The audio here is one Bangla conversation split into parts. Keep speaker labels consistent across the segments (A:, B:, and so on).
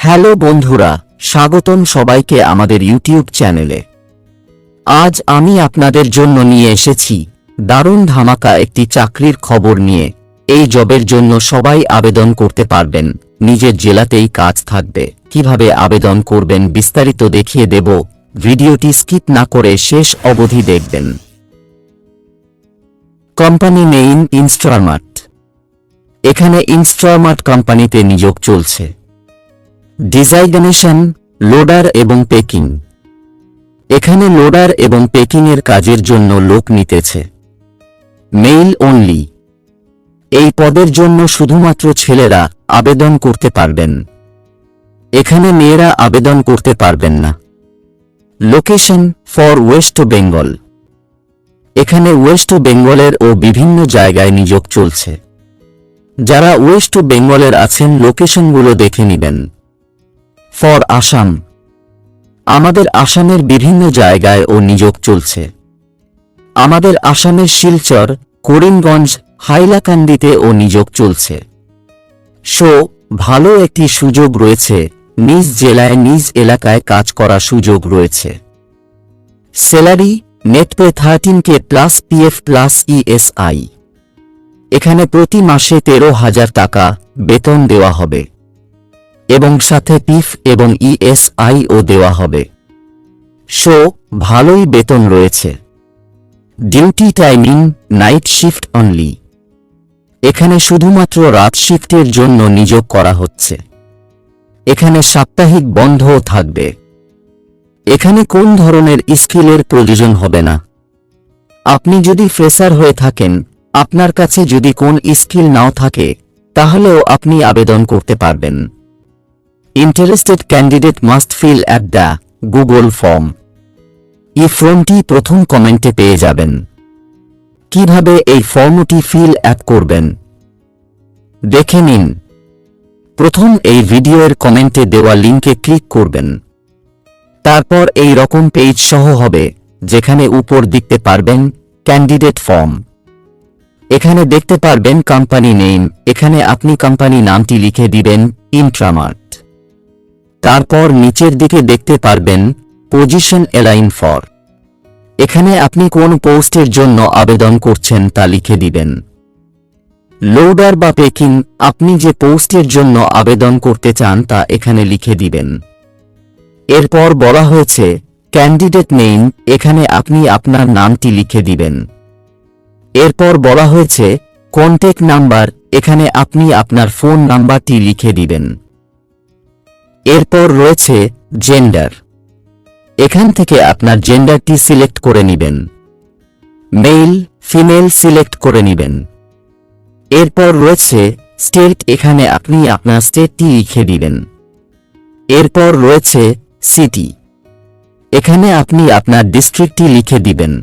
A: হ্যালো বন্ধুরা, স্বাগতম সবাইকে আমাদের ইউটিউব চ্যানেলে। আজ আমি আপনাদের জন্য নিয়ে এসেছি দারুণ ধামাকা একটি চাকরির খবর নিয়ে। এই জবের জন্য সবাই আবেদন করতে পারবেন, নিজের জেলাতেই কাজ থাকবে। কিভাবে আবেদন করবেন বিস্তারিত দেখিয়ে দেব, ভিডিওটি স্কিপ না করে শেষ অবধি দেখবেন। Company name Instamart. এখানে ইনস্ট্রামার্ট কোম্পানিতে নিয়োগ চলছে। ডিজাইগনেশন লোডার এবং পেকিং। এখানে লোডার এবং পেকিংয়ের কাজের জন্য লোক নিতেছে। Mail only. এই পদের জন্য শুধুমাত্র ছেলেরা আবেদন করতে পারবেন, এখানে মেয়েরা আবেদন করতে পারবেন না। Location for West Bengal. এখানে ওয়েস্ট বেঙ্গলের ও বিভিন্ন জায়গায় নিয়োগ চলছে। যারা ওয়েস্ট বেঙ্গলের আছেন লোকেশনগুলো দেখে নেবেন। ফর আসাম। আমাদের আসামের বিভিন্ন জায়গায় ও নিয়োগ চলছে। আমাদের আসামের শিলচর, করিমগঞ্জ, হাইলাকান্দিতে ও নিয়োগ চলছে। ভালো একটি সুযোগ রয়েছে, নিজ জেলায় নিজ এলাকায় কাজ করার সুযোগ রয়েছে। Salary net pay 13K plus PF plus ESI। এখানে প্রতি মাসে 13,000 টাকা বেতন দেওয়া হবে এবং সাথে পিএফ এবং ESI ও দেওয়া হবে। ভালোই বেতন রয়েছে। Duty timing night shift only. এখানে শুধুমাত্র রাত শিফটের জন্য নিয়োগ করা হচ্ছে। এখানে সাপ্তাহিক বন্ধও থাকবে। এখানে কোন ধরনের স্কিলের প্রয়োজন হবে না। আপনি যদি ফ্রেশার হয়ে থাকেন, আপনার কাছে যদি কোন স্কিল নাও থাকে, তাহলেও আপনি আবেদন করতে পারবেন। Interested candidate must fill at the Google form. এই ফর্মটি প্রথম কমেন্টে পেয়ে যাবেন। কিভাবে এই ফর্মটি ফিল অ্যাপ করবেন দেখে নিন। প্রথম এই ভিডিওর কমেন্টে দেওয়া লিঙ্কে ক্লিক করবেন। তারপর এই রকম পেজ সহ হবে, যেখানে উপর দেখতে পারবেন ক্যান্ডিডেট ফর্ম। এখানে দেখতে পারবেন কোম্পানি নেম। এখানে আপনি কোম্পানি নামটি লিখে দিবেন ইনস্ট্রামার্ট। তারপর নিচের দিকে দেখতে পারবেন পজিশন অ্যালাইন ফর। এখানে আপনি কোন পোস্টের জন্য আবেদন করছেন তা লিখে দিবেন। লোডার বা পেকিং, আপনি যে পোস্টের জন্য আবেদন করতে চান তা এখানে লিখে দিবেন। এরপর বলা হয়েছে ক্যান্ডিডেট নেম। এখানে আপনি আপনার নামটি লিখে দিবেন। এরপর বলা হয়েছে কন্ট্যাক্ট নাম্বার। এখানে আপনি আপনার ফোন নাম্বারটি লিখে দিবেন। এরপর রয়েছে জেন্ডার। এখান থেকে আপনার জেন্ডারটি সিলেক্ট করে নেবেন। মেল ফিমেল সিলেক্ট করে নেবেন। এরপর রয়েছে স্টেট। এখানে আপনি আপনার স্টেটটি লিখে দিবেন। এরপর রয়েছে সিটি। এখানে আপনি আপনার ডিস্ট্রিক্টটি লিখে দিবেন।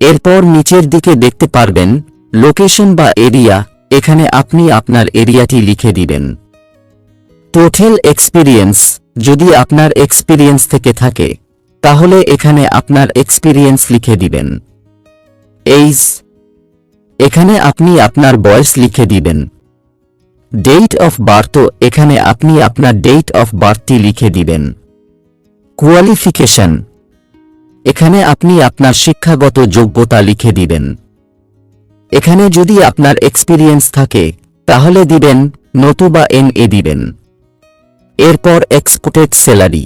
A: এরপর নিচের দিকে দেখতে পারবেন লোকেশন বা এরিয়া। এখানে আপনি আপনার এরিয়াটি লিখে দিবেন। টোটাল এক্সপিরিয়েন্স, যদি আপনার এক্সপিরিয়েন্স থেকে থাকে, তাহলে এখানে আপনার এক্সপিরিয়েন্স লিখে দিবেন। এইজ, এখানে আপনি আপনার বয়স লিখে দিবেন। ডেট অফ বার্থ, এখানে আপনি আপনার ডেট অফ বার্থটি লিখে দিবেন। কোয়ালিফিকেশন, এখানে আপনি আপনার শিক্ষাগত যোগ্যতা লিখে দিবেন। এখানে যদি আপনার এক্সপিরিয়েন্স থাকে তাহলে দিবেন, নতুবা NA দিবেন। এরপর এক্সপেক্টেড স্যালারি।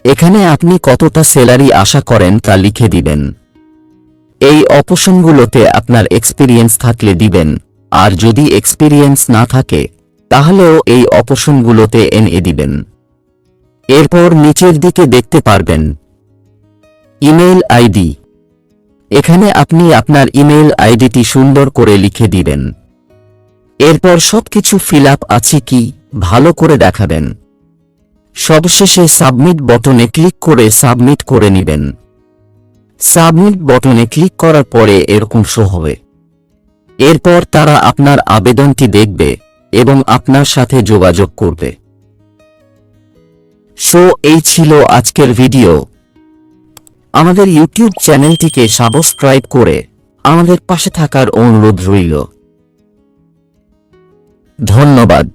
A: এখানে আপনি কতটা স্যালারি আশা করেন তা লিখে দিবেন। এই অপশনগুলোতে আপনার এক্সপিরিয়েন্স থাকলে দিবেন, আর যদি এক্সপিরিয়েন্স না থাকে তাহলেও এই অপশনগুলোতে NA দিবেন। এরপর নিচের দিকে দেখতে পারবেন ইমেইল আইডি। এখানে আপনি আপনার ইমেইল আইডিটি সুন্দর করে লিখে দিবেন। এরপর সবকিছু ফিল আপ আছে কি ভালো করে দেখাবেন। সবশেষে সাবমিট বটনে ক্লিক করে সাবমিট করে নেবেন। সাবমিট বটনে ক্লিক করার পরে এরকম শো হবে। এরপর তারা আপনার আবেদনটি দেখবে এবং আপনার সাথে যোগাযোগ করবে। এই ছিল আজকের ভিডিও। আমাদের ইউটিউব চ্যানেলটিকে সাবস্ক্রাইব করে আমাদের পাশে থাকার অনুরোধ রইল। ধন্যবাদ।